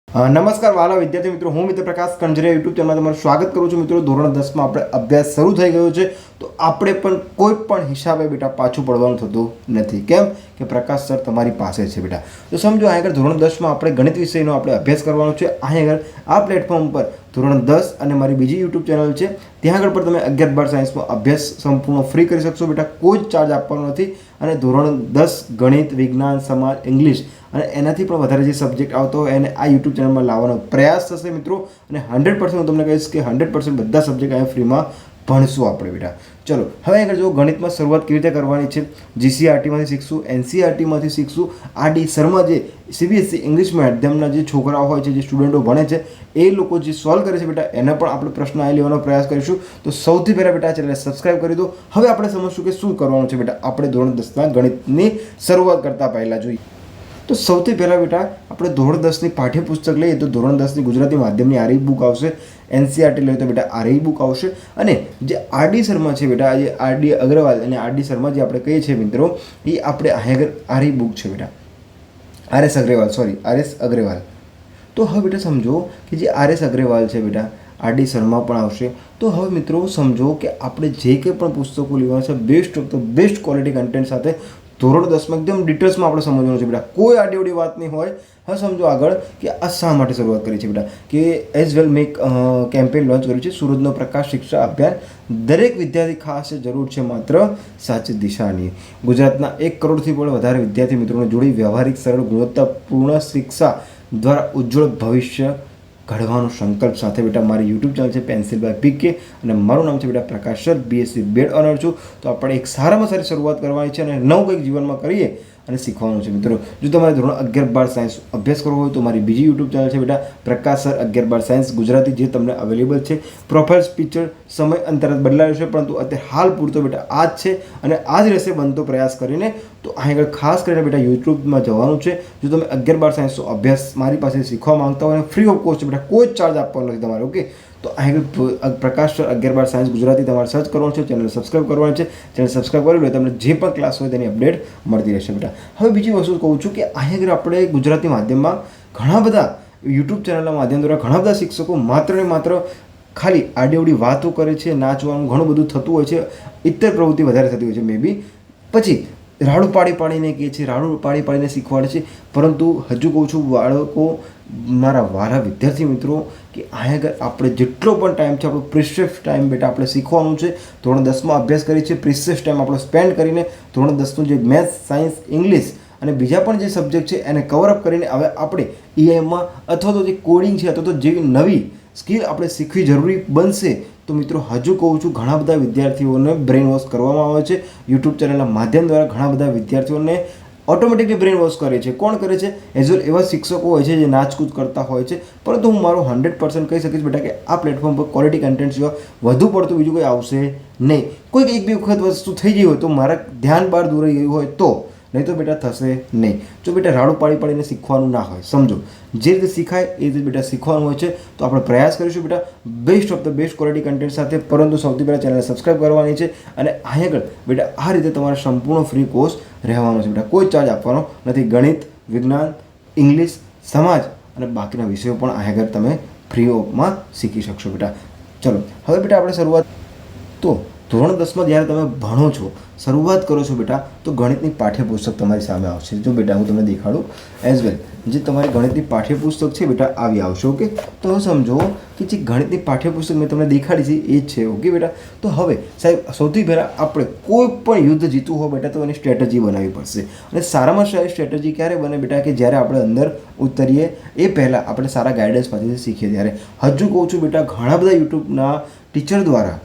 નમસ્કાર વાલા વિદ્યાર્થી મિત્રો, હું મિત્ર પ્રકાશ કંજરિયા યુટ્યુબ ચેનલમાં તમારું સ્વાગત કરું છું. મિત્રો, ધોરણ 10માં આપણે અભ્યાસ શરૂ થઈ ગયો છે, તો આપણે પણ કોઈ પણ હિસાબે બેટા પાછું પડવાનું થતું નથી. કેમ કે પ્રકાશ સર તમારી પાસે છે બેટા. તો સમજો, અહીં આગળ ધોરણ 10માં આપણે ગણિત વિષયનો આપણે અભ્યાસ કરવાનો છે. અહીં આગળ આ પ્લેટફોર્મ પર ધોરણ 10 અને મારી બીજી યુટ્યુબ ચેનલ છે, ત્યાં આગળ પણ તમે 11-12 સાયન્સમાં અભ્યાસ સંપૂર્ણ ફ્રી કરી શકશો બેટા. કોઈ જ ચાર્જ આપવાનો નથી. અને ધોરણ 10 ગણિત, વિજ્ઞાન, સમાજ, ઇંગ્લિશ અને એનાથી પણ વધારે જે સબ્જેક્ટ આવતો હોય એને આ યુટ્યુબ ચેનલમાં લાવવાનો પ્રયાસ થશે મિત્રો. અને 100% હું તમને કહીશ કે 100% બધા સબ્જેક્ટ અહીંયા ફ્રીમાં ભણશું આપણે બેટા. ચલો, હવે આગળ જો ગણિતમાં શરૂઆત કેવી રીતે કરવાની છે, જીસીઆરટીમાંથી શીખશું, એનસીઆરટીમાંથી શીખશું. આરડી શર્મા જે સીબીએસસી ઇંગ્લિશ માધ્યમના જે છોકરાઓ હોય છે, જે સ્ટુડન્ટો ભણે છે, એ લોકો જે સોલ્વ કરે છે બેટા, એના પણ આપણે પ્રશ્ન આવી લેવાનો પ્રયાસ કરીશું. તો સૌથી પહેલાં બેટા ચેનલને સબસ્ક્રાઈબ કરી દો. હવે આપણે સમજશું કે શું કરવાનું છે બેટા. આપણે ધોરણ 10ના ગણિતની શરૂઆત કરતાં પહેલાં જોઈએ તો સૌથી પહેલાં બેટા આપણે ધોરણ 10ની પાઠ્યપુસ્તક લઈએ તો ધોરણ 10ની ગુજરાતી માધ્યમની આરઈ બુક આવશે. એનસીઆરટી લઈએ તો બેટા આરઈ બુક આવશે. અને જે આરડી શર્મા છે બેટા, જે આરડી અગ્રવાલ અને આરડી શર્મા જે આપણે કહીએ છીએ મિત્રો, એ આપણે આગળ આરઈ બુક છે બેટા. આરએસ અગ્રવાલ. તો હવે બેટા સમજો કે જે આરએસ અગ્રવાલ છે બેટા, આરડી શર્મા પણ આવશે. તો હવે મિત્રો સમજો કે આપણે જે કંઈ પણ પુસ્તકો લેવાના છે, best of the best quality content સાથે ધોરણ 10માં એકદમ ડિટેલ્સમાં આપણે સમજવાનું છે બેટા. કોઈ આડીવડી વાત નહીં હોય. હવે સમજો આગળ કે આ શા માટે શરૂઆત કરી છે બેટા, કે એઝ વેલ મેં કેમ્પેન લોન્ચ કર્યું છે, સુરતનો પ્રકાશ શિક્ષા અભિયાન. દરેક વિદ્યાર્થી ખાસ જરૂર છે માત્ર સાચી દિશાની. ગુજરાતના 1 કરોડથી પણ વધારે વિદ્યાર્થી મિત્રોને જોડી વ્યવહારિક, સરળ, ગુણવત્તાપૂર્ણ શિક્ષા દ્વારા ઉજ્જવળ ભવિષ્ય ઘડવાનો સંકલ્પ સાથે બેટા મારી યુટ્યુબ ચેનલ છે પેન્સિલ બાય પીકે અને મારું નામ છે બેટા પ્રકાશ સર, બીએસસી બેડ ઓનર છું. તો આપણે એક સારામાં સારી શરૂઆત કરવાની છે અને નવું કંઈક જીવનમાં કરીએ અને શીખવાનું છે મિત્રો. જો તમારે ધોરણ 11-12 સાયન્સ અભ્યાસ કરવો હોય તો મારી બીજી યુટ્યુબ ચેનલ છે બેટા પ્રકાશ સર 11-12 સાયન્સ ગુજરાતી, જે તમને અવેલેબલ છે. પ્રોફાઇલ પિક્ચર સમય અંતરાલ બદલાયો છે, પરંતુ અત્યારે હાલ પૂરતો બેટા આ જ છે અને આ જ રહેશે બનતો પ્રયાસ કરીને. તો અહીં આગળ ખાસ કરીને બેટા યુટ્યુબમાં જવાનું છે. જો તમે 11-12 સાયન્સનો અભ્યાસ મારી પાસે શીખવા માંગતા હોય, ફ્રી ઓફ કોસ્ટ બેટા, કોઈ જ ચાર્જ આપવાનો નથી તમારે. ઓકે, તો અહીં પ્રકાશ સર 11-12 સાયન્સ ગુજરાતી તમારે સર્ચ કરવાનું છે, ચેનલ સબસ્ક્રાઈબ કરવાની છે. ચેનલ સબસ્ક્રાઈબ કરી લો, તમને જે પણ ક્લાસ હોય તેની અપડેટ મળતી રહેશે બેટા. હવે બીજી વસ્તુ કહું છું કે અહીં આગળ આપણે ગુજરાતી માધ્યમમાં ઘણા બધા યુટ્યુબ ચેનલના માધ્યમ દ્વારા ઘણા બધા શિક્ષકો માત્ર ને માત્ર ખાલી આડીઅવડી વાતો કરે છે, નાચવાનું ઘણું બધું થતું હોય છે, ઇતર પ્રવૃત્તિ વધારે થતી હોય છે મે બી. પછી રાડું પાડીને કહે છે, રાડું પાડીને શીખવાડે છે. પરંતુ હજુ કહું છું બાળકો, મારા વાલા વિદ્યાર્થી મિત્રો, કે અહીં આગળ આપણે જેટલો પણ ટાઈમ છે આપણો પ્રિશિયસ ટાઈમ બેટા આપણે શીખવાનું છે. ધોરણ 10માં અભ્યાસ કરીએ છીએ, પ્રિશિયસ ટાઈમ આપણો સ્પેન્ડ કરીને ધોરણ 10નું જે મેથ્સ, સાયન્સ, ઇંગ્લિશ અને બીજા પણ જે સબ્જેક્ટ છે એને કવરઅપ કરીને હવે આપણે ઈઆઈમાં અથવા તો જે કોડિંગ છે અથવા તો જેવી નવી સ્કિલ આપણે શીખવી જરૂરી બનશે. તો મિત્રો હજુ કહું છું, ઘણા બધા વિદ્યાર્થીઓને બ્રેન વોશ કરવામાં આવે છે યુટ્યુબ ચેનલના માધ્યમ દ્વારા. ઘણા બધા વિદ્યાર્થીઓને ઓટોમેટિકલી બ્રેન વોશ કરે છે. કોણ કરે છે? એઝ વેલ એવા શિક્ષકો હોય છે જે નાચકૂદ કરતા હોય છે. પરંતુ હું મારો 100% કહી શકીશ બેટા કે આ પ્લેટફોર્મ પર ક્વોલિટી કન્ટેન્ટ સિવાય વધુ પડતું બીજું કોઈ આવશે નહીં. કોઈક 1-2 વખત વસ્તુ થઈ ગઈ હોય તો મારા ધ્યાન બહાર દોરાઈ ગયું હોય તો, નહીં તો બેટા થશે નહીં. જો બેટા રાડું પાડીને શીખવાનું ના હોય, સમજો જે રીતે શીખાય એ રીતે બેટા શીખવાનું હોય છે. તો આપણે પ્રયાસ કરીશું બેટા best of the best quality content સાથે. પરંતુ સૌથી પહેલાં ચેનલ સબસ્ક્રાઈબ કરવાની છે અને અહીં આગળ બેટા આ રીતે તમારે સંપૂર્ણ ફ્રી કોર્સ રહેવાનો છે બેટા. કોઈ ચાર્જ આપવાનો નથી. ગણિત, વિજ્ઞાન, ઇંગ્લિશ, સમાજ અને બાકીના વિષયો પણ અહીં આગળ તમે ફ્રી ઓફમાં શીખી શકશો બેટા. ચલો, હવે બેટા આપણે શરૂઆત તો ધોરણ 10માં જ્યારે તમે ભણો છો, શરૂઆત કરો છો બેટા, તો ગણિતની પાઠ્યપુસ્તક તમારી સામે આવશે. જો બેટા હું તમને દેખાડું, એઝ વેલ જે તમારી ગણિતની પાઠ્યપુસ્તક છે બેટા આવી આવશે. ઓકે, તો હવે સમજો કે જે ગણિતની પાઠ્યપુસ્તક મેં તમને દેખાડી છે એ જ છે. ઓકે બેટા, તો હવે સાહેબ સૌથી પહેલાં આપણે કોઈ પણ યુદ્ધ જીતવું હોય બેટા તો એની સ્ટ્રેટેજી બનાવવી પડશે. અને સારામાં સારી સ્ટ્રેટેજી ક્યારે બને બેટા, કે જ્યારે આપણે અંદર ઉતરીએ એ પહેલાં આપણે સારા ગાઈડન્સ પાસેથી શીખીએ ત્યારે. હજુ કહું છું બેટા, ઘણા બધા યુટ્યુબના ટીચર દ્વારા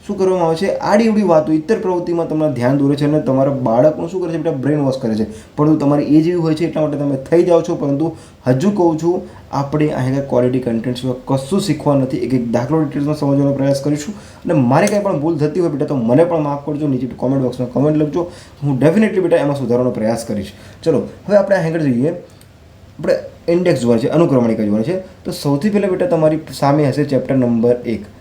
શું કરવામાં આવે છે, આડીઅવડી વાતો, ઇતર પ્રવૃત્તિમાં તમારું ધ્યાન દોરે છે અને તમારા બાળકનું શું કરે છે બેટા, બ્રેન વોશ કરે છે. પરંતુ તમારી એજ એવી હોય છે એટલા માટે તમે થઈ જાઓ છો. પરંતુ હજુ કહું છું, આપણે અહીંયા ક્વોલિટી કન્ટેન્ટ સિવાય કશું શીખવા નથી. એક દાખલો ડિટેલ્સમાં સમજવાનો પ્રયાસ કરીશું. અને મારે કંઈ પણ ભૂલ થતી હોય બેટા તો મને પણ માફ કરજો, નીચે કોમેન્ટ બોક્સમાં કમેન્ટ લખજો. હું ડેફિનેટલી બેટા એમાં સુધારવાનો પ્રયાસ કરીશ. ચલો, હવે આપણે આગળ જોઈએ. આપણે ઇન્ડેક્સ જોવાનું છે, અનુક્રમણિકા જોવાની છે. તો સૌથી પહેલાં બેટા તમારી સામે હશે ચેપ્ટર નંબર 1.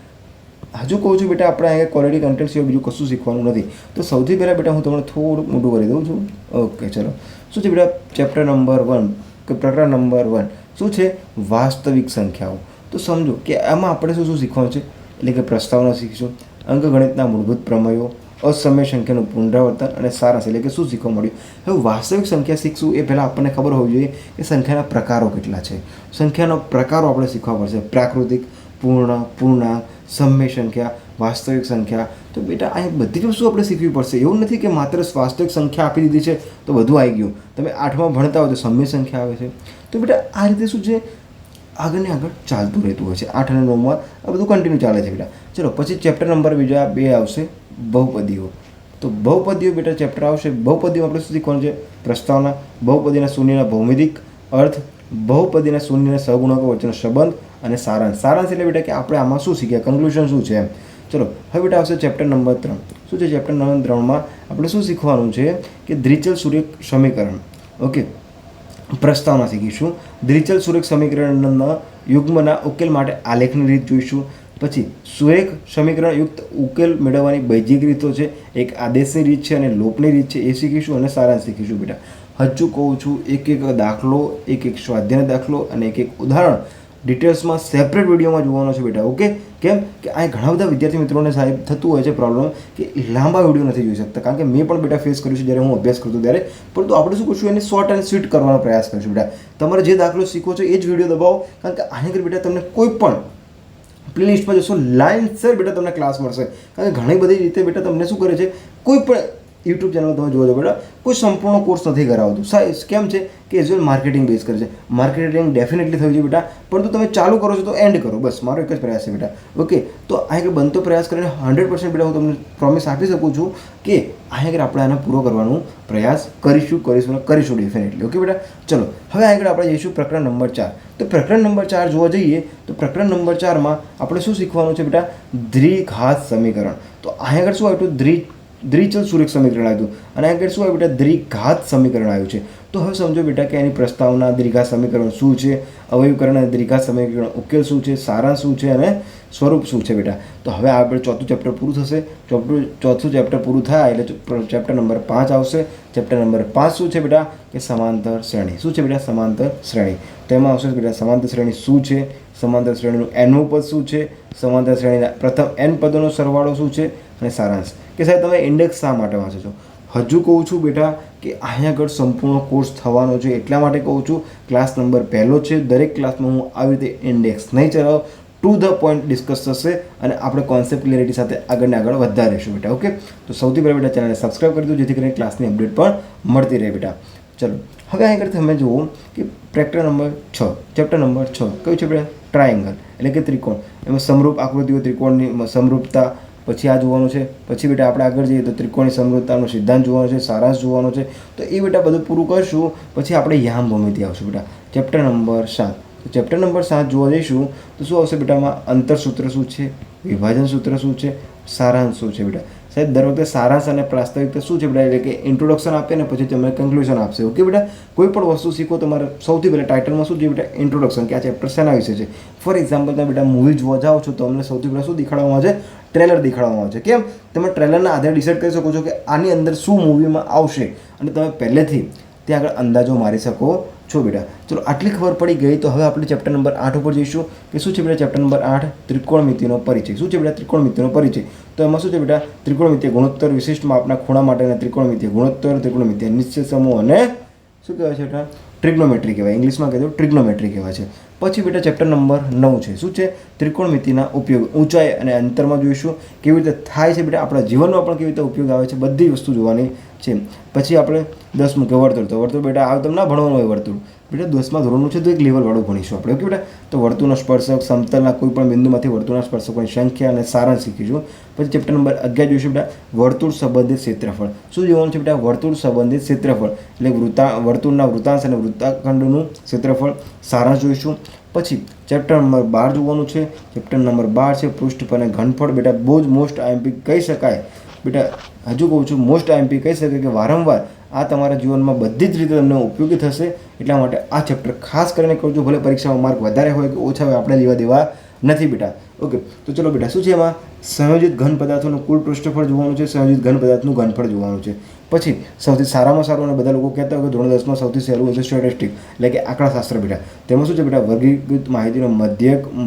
હજુ કહું છું બેટા આપણે અહીંયા ક્વોલિટી કન્ટેન્ટ સિવાય બીજું કશું શીખવાનું નથી. તો સૌથી પહેલાં બેટા હું તમને થોડુંક મોટું કરી દઉં છું. ઓકે, ચલો. શું છે બેટા ચેપ્ટર નંબર 1 કે પ્રકરણ નંબર 1 શું છે? વાસ્તવિક સંખ્યાઓ. તો સમજો કે આમાં આપણે શું શું શીખવાનું છે, એટલે કે પ્રસ્તાવના શીખીશું, અંકગણિતના મૂળભૂત પ્રમેયો, અસમય સંખ્યાનું પુનરાવર્તન અને સારાંશ, એટલે કે શું શીખવા મળ્યું. હવે વાસ્તવિક સંખ્યા શીખશું એ પહેલાં આપણને ખબર હોવી જોઈએ કે સંખ્યાના પ્રકારો કેટલા છે. સંખ્યાના પ્રકારો આપણે શીખવા પડશે. પ્રાકૃતિક, પૂર્ણ, પૂર્ણાંક, સમય સંખ્યા, વાસ્તવિક સંખ્યા. તો બેટા અહીં બધી જ વસ્તુ આપણે શીખવી પડશે. એવું નથી કે માત્ર વાસ્તવિક સંખ્યા આપી દીધી છે તો બધું આવી ગયું. તમે 8માં ભણતા હોય તો સમય સંખ્યા આવે છે. તો બેટા આ રીતે શું છે, આગળને આગળ ચાલતું રહેતું હોય છે. 8 અને 9માં આ બધું કન્ટિન્યુ ચાલે છે બેટા. ચલો પછી ચેપ્ટર નંબર બીજા 2 આવશે, બહુપદીઓ. તો બહુપદીઓ બેટા ચેપ્ટર આવશે. બહુપદીમાં આપણે શું શીખવાનું છે? પ્રસ્તાવના, બહુપદીના શૂન્યના ભૌમિતિક અર્થ, બહુપદીના શૂન્યના સહગુણકો વચ્ચેનો સંબંધ અને સારાંશ. સારાંશ એટલે બેટા કે આપણે આમાં શું શીખ્યા, કન્ક્લુઝન શું છે એમ. ચલો હવે બેટા આવશે ચેપ્ટર નંબર 3. શું છે ચેપ્ટર નંબર 3માં આપણે શું શીખવાનું છે કે દ્વિચલ સુરેખ સમીકરણ. ઓકે, પ્રસ્તાવના શીખીશું. દ્વિચલ સુરેખ સમીકરણના યુગ્મના ઉકેલ માટે આલેખની રીત જોઈશું. પછી સુરેખ સમીકરણ યુક્ત ઉકેલ મેળવવાની બૈજિક રીતો છે. એક આદેશની રીત છે અને લોપની રીત છે, એ શીખીશું અને સારાંશ શીખીશું બેટા. હજુ કહું છું, એક એક દાખલો, એક એક સ્વાધ્યાય દાખલો અને એક એક ઉદાહરણ ડિટેલ્સમાં સેપરેટ વિડીયોમાં જોવાનો છે બેટા. ઓકે, કેમ કે આ ઘણા બધા વિદ્યાર્થી મિત્રોને સાહેબ થતું હોય છે પ્રોબ્લેમ કે લાંબા વિડીયો નથી જોઈ શકતા. કારણ કે મેં પણ બેટા ફેસ કર્યું છે જ્યારે હું અભ્યાસ કરતો ત્યારે. પરંતુ આપણે શું કરશું, એને શોર્ટ એન્ડ સ્વીટ કરવાનો પ્રયાસ કરીશું બેટા. તમારે જે દાખલો શીખવો છે એ જ વિડીયો દબાવો. કારણ કે આની અંદર બેટા તમને કોઈ પણ પ્લેલિસ્ટમાં જશો, લાઇનસર બેટા તમને ક્લાસ મળશે. કારણ કે ઘણી બધી રીતે બેટા તમને શું કરે છે, કોઈ પણ યુટ્યુબ ચેનલ તમે જોવો છો બેટા, કોઈ સંપૂર્ણ કોર્સ નથી કરાવતું. કેમ છે કે એઝ વેલ માર્કેટિંગ બેઝ કરે છે. માર્કેટિંગ ડેફિનેટલી થયું છે બેટા, પરંતુ તમે ચાલુ કરો છો તો એન્ડ કરો, બસ મારો એક જ પ્રયાસ છે બેટા. ઓકે, તો આ એક બનતો પ્રયાસ કરીને 100% બેટા હું તમને પ્રોમિસ આપી શકું છું કે આગળ આપણે આને પૂરો કરવાનો પ્રયાસ કરીશું ડેફિનેટલી. ઓકે બેટા, ચલો હવે આગળ આપણે જઈશું પ્રકરણ નંબર 4. તો પ્રકરણ નંબર 4 જોવા જઈએ તો પ્રકરણ નંબર 4માં આપણે શું શીખવાનું છે બેટા? દ્વિઘાત સમીકરણ. તો આગળ શું આવ્યું? દ્વિચલ સુરેખ સમીકરણ આવ્યું અને આગળ શું આવ્યું બેટા? દ્વિઘાત સમીકરણ આવ્યું છે. તો હવે સમજો બેટા કે એની પ્રસ્તાવના, દ્વિઘાત સમીકરણ શું છે, અવયવીકરણ અને દ્વિઘાત સમીકરણ ઉકેલ શું છે, સારાંશ શું છે અને સ્વરૂપ શું છે બેટા. તો હવે આપણે ચોથું ચેપ્ટર પૂરું થશે. ચોથું ચેપ્ટર પૂરું થાય એટલે ચેપ્ટર નંબર 5 આવશે. ચેપ્ટર નંબર 5 શું છે બેટા? કે સમાંતર શ્રેણી. શું છે બેટા? સમાંતર શ્રેણી. તો એમાં આવશે બેટા સમાંતર શ્રેણી શું છે, સમાંતર શ્રેણીનું nમું પદ શું છે, સમાંતર શ્રેણીના પ્રથમ n પદોનો સરવાળો શું છે અને સારાંશ. કે સાહેબ તમે ઇન્ડેક્સ શા માટે વાંચો છો? હજુ કહું છું બેટા કે અહીંયા આગળ સંપૂર્ણ કોર્સ થવાનો છે, એટલા માટે કહું છું. ક્લાસ નંબર 1 છે. દરેક ક્લાસમાં હું આવી રીતે ઇન્ડેક્સ નહીં ચલાવું, ટુ ધ પોઈન્ટ ડિસ્કસ થશે અને આપણે કોન્સેપ્ટ ક્લિયરિટી સાથે આગળ વધતા રહીશું બેટા. ઓકે, તો સૌથી પહેલાં બેટા ચેનલને સબસ્ક્રાઈબ કરી દો જેથી કરીને ક્લાસની અપડેટ પણ મળતી રહે બેટા. ચલો હવે આગળ તમે જુઓ કે ચેપ્ટર નંબર 6. ચેપ્ટર નંબર 6 કયું છે બેટા? ટ્રાયેંગલ એટલે કે ત્રિકોણ. એમાં સમરૂપ આકૃતિઓ, ત્રિકોણની સમરૂપતા, પછી આ જોવાનું છે. પછી બેટા આપણે આગળ જઈએ તો ત્રિકોણની સમરૂપતાનો સિદ્ધાંત જોવાનો છે, સારાંશ જોવાનો છે. તો એ બેટા બધું પૂરું કરશું પછી આપણે યામ ભૂમિતિ આવશે બેટા. Chapter number 7. તો ચેપ્ટર નંબર 7 જોવા જઈશું તો શું આવશે બેટામાં? અંતર સૂત્ર શું છે, વિભાજન સૂત્ર શું છે, સારાંશ શું છે બેટા. સાહેબ દર વખતે સારાંશ અને પ્રાસ્તાવિકતા શું છે બેટા? એટલે કે ઇન્ટ્રોડક્શન આપે ને પછી તમને કન્ક્લુઝન આપશે. ઓકે બેટા, કોઈ પણ વસ્તુ શીખો તમારે સૌથી પહેલાં ટાઇટલમાં શું છે બેટા? ઇન્ટ્રોડક્શન, કે આ ચેપ્ટર શેના વિશે છે. ફોર એક્ઝામ્પલ તમે બેટા મૂવી જોવા જાઓ છો તો અમને સૌથી પહેલાં શું દેખાડવામાં આવે છે? ટ્રેલર દેખાડવામાં આવે છે. કેમ? તમે ટ્રેલરના આધારે ડિસાઇડ કરી શકો છો કે આની અંદર શું મૂવીમાં આવશે અને તમે પહેલેથી ત્યાં આગળ અંદાજો મારી શકો છો બેટા. ચલો આટલી ખબર પડી ગઈ તો હવે આપણે ચેપ્ટર નંબર 8 ઉપર જઈશું કે શું છે બેટા? ચેપ્ટર નંબર 8 ત્રિકોણમિતિનો પરિચય. શું છે બેટા? ત્રિકોણમિતિનો પરિચય. તો એમાં શું છે બેટા? ત્રિકોણમિતિય ગુણોત્તર, વિશિષ્ટ માપના ખૂણા માટેના ત્રિકોણમિતિય ગુણોત્તર, ત્રિકોણમિતિય નિશ્ચિત સમૂહ અને શું કહેવાય છે બેટા? ટ્રિગ્નોમેટ્રી કહેવાય. ઇંગ્લિશમાં કહેવાય ટ્રિગ્નોમેટ્રી કહેવાય છે. પછી બેટા ચેપ્ટર નંબર 9 છે. શું છે? ત્રિકોણમિતિના ઉપયોગ, ઊંચાઈ અને અંતરમાં જોઈશું. કેવી રીતે થાય છે બેટા? આપણા જીવનમાં પણ કેવી રીતે ઉપયોગ આવે છે, બધી વસ્તુ જોવાની છે. પછી આપણે 10મું કે વર્તુળ. તો વર્તુળ બેટા આ તમને ના ભણવાનું હોય વર્તુળ બેટા, 10મા ધોરણનું છે તો એક લેવલવાળું ભણીશું આપણે. ઓકે બેટા, તો વર્તુળનો સ્પર્શક, સમતલના કોઈ પણ બિંદુમાંથી વર્તુળના સ્પર્શકોની સંખ્યા અને સારાંશ શીખીશું. પછી ચેપ્ટર નંબર 11 જોઈશું બેટા વર્તુળ સંબંધિત ક્ષેત્રફળ. શું જોવાનું છે બેટા? વર્તુળ સંબંધિત ક્ષેત્રફળ એટલે વર્તુળના વૃત્તાંશ અને વૃત્તાખંડનું ક્ષેત્રફળ, સારાંશ જોઈશું. પછી ચેપ્ટર નંબર 12 જોવાનું છે. ચેપ્ટર નંબર 12 છે પૃષ્ઠફળ અને ઘનફળ. બેટા બહુ જ મોસ્ટ આઈએમપી કહી શકાય બેટા, હજુ કહું છું મોસ્ટ આઈએમપી કહી શકાય કે વારંવાર આ તમારા જીવનમાં બધી જ રીતે તમને ઉપયોગી થશે. એટલા માટે આ ચેપ્ટર ખાસ કરીને કરજો. ભલે પરીક્ષામાં માર્ક વધારે હોય કે ઓછા હોય, આપણે લેવા દેવા નથી બેટા. ઓકે, તો ચલો બેટા શું છે એમાં? સંયોજિત ઘન પદાર્થોનું કુલ પૃષ્ઠફળ જોવાનું છે, સંયોજિત ઘન પદાર્થનું ઘનફળ જોવાનું છે. પછી સૌથી સારામાં સારું અને બધા લોકો કહેતા હોય કે ધોરણ 10માં સૌથી સહેલું હશે સ્ટેટિસ્ટિક એટલે કે આંકડાશાસ્ત્ર બેટા. તેમાં શું છે બેટા, વર્ગીકૃત માહિતીનો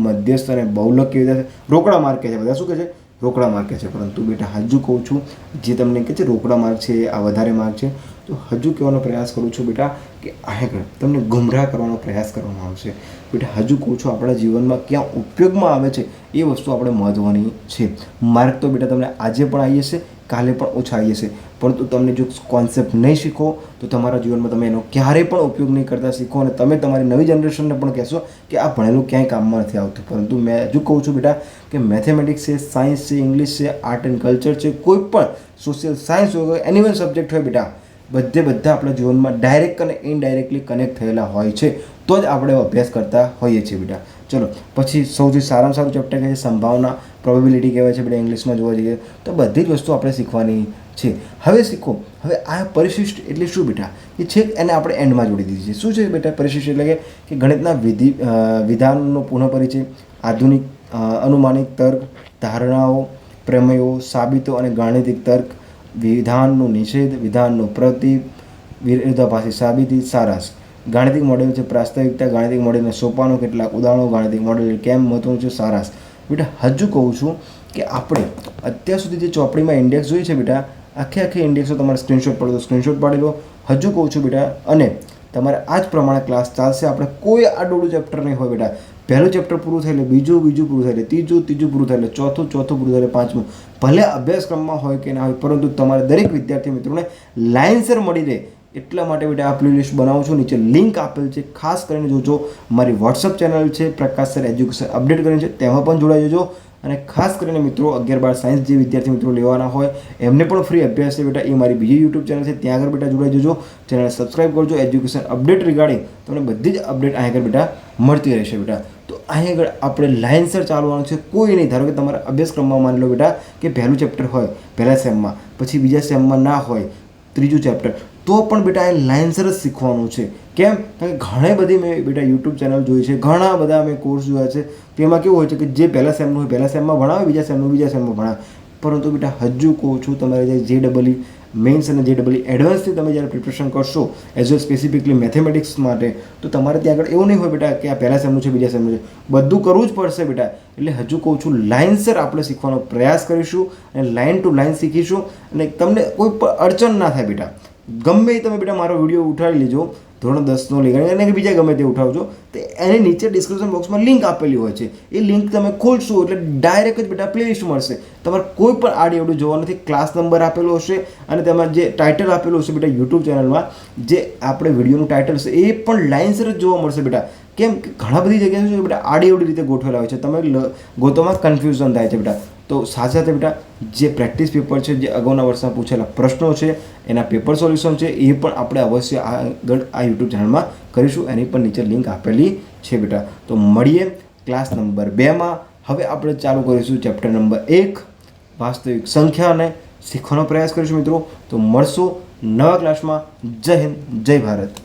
મધ્યસ્થ અને બહુલક કેવી રીતે રોકડા માર્કે છે, બધા શું કહે છે રોકડા માર્કે છે. પરંતુ બેટા હજુ કહું છું, જે તમને કહે છે રોકડા માર્ક છે આ વધારે માર્ક છે, તો હજુ કહેવાનો પ્રયાસ કરું છું બેટા કે આગળ તમને ગુમરાહ કરવાનો પ્રયાસ કરવામાં આવશે. બેટા હજુ કહું છું, આપણા જીવનમાં ક્યાં ઉપયોગમાં આવે છે એ વસ્તુ આપણે મહત્ત્વની છે. માર્ક તો બેટા તમને આજે પણ આવી જશે, કાલે પણ ઓછા આવી જશે, પરંતુ તમને જો કોન્સેપ્ટ નહીં શીખો તો તમારા જીવનમાં તમે એનો ક્યારેય પણ ઉપયોગ નહીં કરતા શીખો અને તમે તમારી નવી જનરેશનને પણ કહેશો કે આ ભણેલું ક્યાંય કામમાં નથી આવતું. પરંતુ મેં હજુ કહું છું બેટા કે મેથેમેટિક્સ છે, સાયન્સ છે, ઇંગ્લિશ છે, આર્ટ એન્ડ કલ્ચર છે, કોઈ પણ સોશિયલ સાયન્સ હોય, એનિમલ સબ્જેક્ટ હોય બેટા, બધા આપણા જીવનમાં ડાયરેક્ટ અને ઇનડાયરેક્ટલી કનેક્ટ થયેલા હોય છે, તો જ આપણે અભ્યાસ કરતા હોઈએ છીએ બેટા. ચલો પછી સૌથી સારામાં સારું ચેપ્ટર કહે છે સંભાવના, પ્રોબેબિલિટી કહેવાય છે બેટા ઇંગ્લિશમાં જોવા જઈએ તો. બધી જ વસ્તુ આપણે શીખવાની છે. હવે શીખો. હવે આ પરિશિષ્ટ એટલે શું બેટા, એ છે એને આપણે એન્ડમાં જોડી દીધી છે. શું છે બેટા પરિશિષ્ટ એટલે કે ગણિતના વિધાનનો પુનઃપરિચય, આધુનિક અનુમાનિક તર્ક, ધારણાઓ, પ્રમેયો, સાબિતો અને ગાણિતિક તર્ક, વિધાનનું નિષેધ, વિધાનનું પ્રતીક, વિરોધાભાસી સાબિતી, સારાંશ. ગાણિતિક મોડેલ છે પ્રાસ્તાવિકતા, ગાણિતિક મોડેલના સોપાનો, કેટલાક ઉદાહરણો, ગાણિતિક મોડેલ કેમ મહત્વનું છે, સારાંશ. બેટા હજુ કહું છું કે આપણે અત્યાર સુધી જે ચોપડીમાં ઇન્ડેક્સ જોઈ છે બેટા, આખી ઇન્ડેક્સો તમારે સ્ક્રીનશોટ પાડો તો સ્ક્રીનશોટ પાડી લો. હજુ કહું છું બેટા, અને તમારે આ જ પ્રમાણે ક્લાસ ચાલશે. આપણે કોઈ આડોળું ચેપ્ટર નહીં હોય બેટા. પહેલું ચેપ્ટર પૂરું થાય એટલે બીજું પૂરું થાય એટલે ત્રીજું પૂરું થાય એટલે ચોથું પૂરું થાય એટલે પાંચમું. ભલે અભ્યાસક્રમમાં હોય કે ના હોય, પરંતુ તમારે દરેક વિદ્યાર્થી મિત્રોને લાઇનસર મળી રહે એટલા માટે બેટા આ પ્લેલિસ્ટ બનાવું છું. નીચે લિંક આપેલ છે, ખાસ કરીને જોજો. મારી વોટ્સઅપ ચેનલ છે પ્રકાશ સર એજ્યુકેશન અપડેટ કરીને છે, તેમાં પણ જોડાઈ જજો. અને ખાસ કરીને મિત્રો 11-12 સાયન્સ જે વિદ્યાર્થી મિત્રો લેવાના હોય એમને પણ ફ્રી અભ્યાસ છે બેટા. એ મારી બીજી યુટ્યુબ ચેનલ છે, ત્યાં આગળ બેટા જોડાઈ જજો. ચેનલ સબસ્ક્રાઈબ કરજો. એજ્યુકેશન અપડેટ રિગાર્ડિંગ તમને બધી જ અપડેટ અહીં આગળ બેટા મળતી રહેશે બેટા. તો અહીં આગળ આપણે લાઇનસર ચાલવાનું છે, કોઈ નહીં. ધારો કે તમારા અભ્યાસક્રમમાં માની લો બેટા કે પહેલું ચેપ્ટર હોય પહેલા સેમમાં, પછી બીજા સેમમાં ના હોય ત્રીજું ચેપ્ટર, તો પણ બેટા એ લાઇનસર જ શીખવાનું છે. કેમ? કારણ કે ઘણી બધી મેં બેટા યુટ્યુબ ચેનલ જોઈ છે, ઘણા બધા મેં કોર્સ જોયા છે. તેમાં કેવું હોય છે કે જે પહેલા સેમનું હોય પહેલા સેમમાં ભણાવે, બીજા સેમનું બીજા સેમમાં ભણાવે. પરંતુ બેટા હજુ કહું છું, તમારે જે JEE મેઇન્સ અને JEE એડવાન્સથી તમે જ્યારે પ્રિપરેશન કરશો એઝ વેલ સ્પેસિફિકલી મેથેમેટિક્સ માટે, તો તમારે ત્યાં આગળ એવું નહીં હોય બેટા કે આ પહેલા સેમનું છે બીજા સેમનું છે, બધું કરવું જ પડશે બેટા. એટલે હજુ કહું છું, લાઇનસર આપણે શીખવાનો પ્રયાસ કરીશું અને લાઇન ટુ લાઇન શીખીશું. અને તમને કોઈ પણ અડચણ ના થાય બેટા. ગમે એ તમે બેટા મારો વિડીયો ઉઠાવી લેજો, ધોરણ 10નો લઈ અને કે બીજા ગમે તે ઉઠાવજો, તો એની નીચે ડિસ્ક્રિપ્શન બોક્સમાં લિંક આપેલી હોય છે. એ લિંક તમે ખોલશો એટલે ડાયરેક્ટ જ બેટા પ્લેલિસ્ટ મળશે. તમારે કોઈ પણ આડી અવડું જોવા નથી. ક્લાસ નંબર આપેલો હશે અને તમારે જે ટાઇટલ આપેલું હશે બેટા યુટ્યુબ ચેનલમાં, જે આપણે વિડીયોનું ટાઇટલ છે એ પણ લાઇનસર જ જોવા મળશે બેટા. કેમ કે ઘણા બધી જગ્યાએ શું બેટા આડી અવડી રીતે ગોઠવેલા હોય છે, તમે ગોતવામાં કન્ફ્યુઝન થાય છે બેટા. તો સાથે સાથે બેટા જે પ્રેક્ટિસ પેપર છે, જે અગાઉના વર્ષમાં પૂછેલા પ્રશ્નો છે, એના પેપર સોલ્યુશન છે, એ પણ આપણે અવશ્ય આગળ આ યુટ્યુબ ચેનલમાં કરીશું. એની પણ નીચે લિંક આપેલી છે બેટા. તો મળીએ ક્લાસ નંબર 2માં. હવે આપણે ચાલુ કરીશું ચેપ્ટર નંબર 1 વાસ્તવિક સંખ્યાને શીખવાનો પ્રયાસ કરીશું મિત્રો. તો મળશું નવા ક્લાસમાં. જય હિન્દ, જય ભારત.